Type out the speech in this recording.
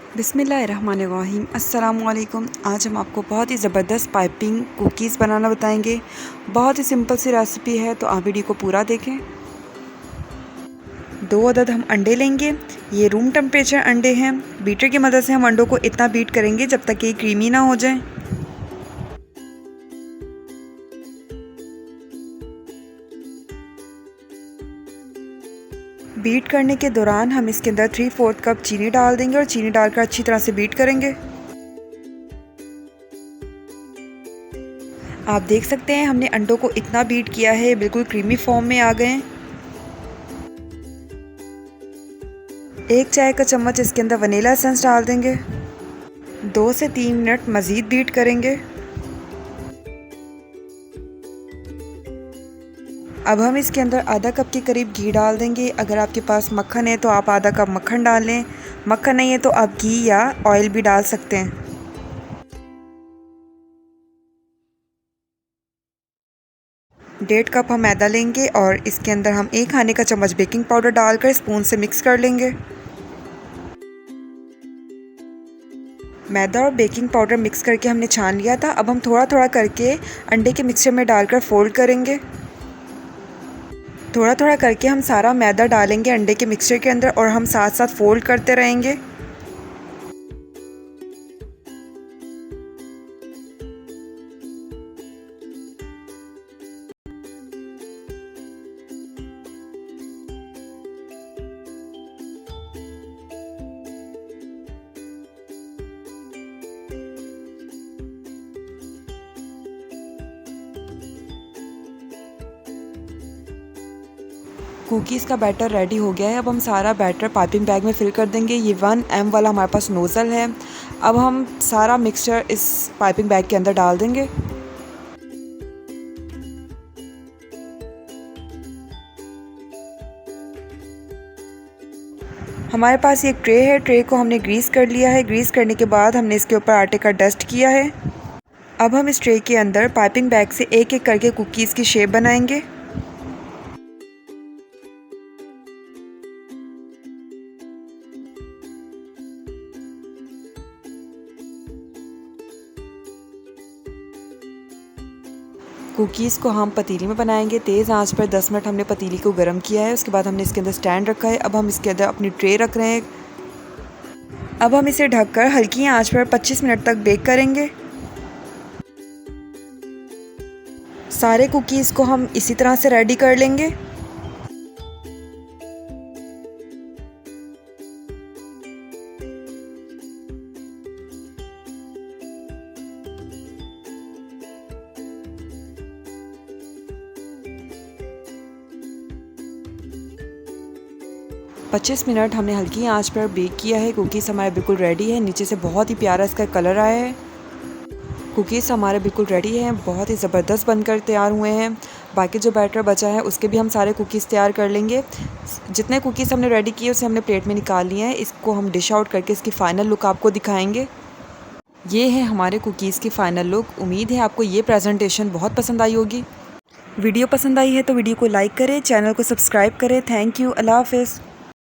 बिस्मिल्लाहिर्रहमानिर्रहीम। अस्सलामुअलैकुम। आज हम आपको बहुत ही ज़बरदस्त पाइपिंग कुकीज़ बनाना बताएंगे। बहुत ही सिंपल सी रेसिपी है, तो आप वीडियो को पूरा देखें। 2 अदद हम अंडे लेंगे। ये रूम टेम्परेचर अंडे हैं। बीटर की मदद से हम अंडों को इतना बीट करेंगे जब तक ये क्रीमी ना हो जाए। बीट करने के दौरान हम इसके अंदर 3/4 कप चीनी डाल देंगे और चीनी डालकर अच्छी तरह से बीट करेंगे। आप देख सकते हैं हमने अंडों को इतना बीट किया है, बिल्कुल क्रीमी फॉर्म में आ गए हैं। 1 चाय का चम्मच इसके अंदर वनीला एसेंस डाल देंगे। 2 से 3 मिनट मज़ीद बीट करेंगे। अब हम इसके अंदर आधा कप के करीब घी डाल देंगे। अगर आपके पास मक्खन है तो आप आधा कप मक्खन डाल लें। मक्खन नहीं है तो आप घी या ऑयल भी डाल सकते हैं। डेढ़ कप हम मैदा लेंगे और इसके अंदर हम 1 खाने का चम्मच बेकिंग पाउडर डालकर स्पून से मिक्स कर लेंगे। मैदा और बेकिंग पाउडर मिक्स करके हमने छान लिया था। अब हम थोड़ा थोड़ा करके अंडे के मिक्सचर में डालकर फोल्ड करेंगे। थोड़ा थोड़ा करके हम सारा मैदा डालेंगे अंडे के मिक्सचर के अंदर और हम साथ साथ फोल्ड करते रहेंगे। कुकीज़ का बैटर रेडी हो गया है। अब हम सारा बैटर पाइपिंग बैग में फिल कर देंगे। ये 1 m वाला हमारे पास नोज़ल है। अब हम सारा मिक्सचर इस पाइपिंग बैग के अंदर डाल देंगे। हमारे पास एक ट्रे है। ट्रे को हमने ग्रीस कर लिया है। ग्रीस करने के बाद हमने इसके ऊपर आटे का डस्ट किया है। अब हम इस ट्रे के अंदर पाइपिंग बैग से एक एक करके कुकीज़ की शेप बनाएंगे। कुकीज़ को हम पतीली में बनाएंगे। तेज़ आंच पर 10 मिनट हमने पतीली को गर्म किया है। उसके बाद हमने इसके अंदर स्टैंड रखा है। अब हम इसके अंदर अपनी ट्रे रख रहे हैं। अब हम इसे ढककर हल्की आंच पर 25 मिनट तक बेक करेंगे। सारे कुकीज़ को हम इसी तरह से रेडी कर लेंगे। पच्चीस मिनट हमने हल्की आंच पर बेक किया है। कुकीज़ हमारे बिल्कुल रेडी है। नीचे से बहुत ही प्यारा इसका कलर आया है। कुकीज़ हमारे बिल्कुल रेडी हैं। बहुत ही ज़बरदस्त बनकर तैयार हुए हैं। बाकी जो बैटर बचा है उसके भी हम सारे कुकीज़ तैयार कर लेंगे। जितने कुकीज़ हमने रेडी किए उसे हमने प्लेट में निकाल लिए हैं। इसको हम डिश आउट करके इसकी फ़ाइनल लुक आपको दिखाएंगे। ये है हमारे कुकीज़ की फ़ाइनल लुक। उम्मीद है आपको ये प्रेजेंटेशन बहुत पसंद आई होगी। वीडियो पसंद आई है तो वीडियो को लाइक करें, चैनल को सब्सक्राइब करें। Thank you. अल्लाह हाफ़िज़।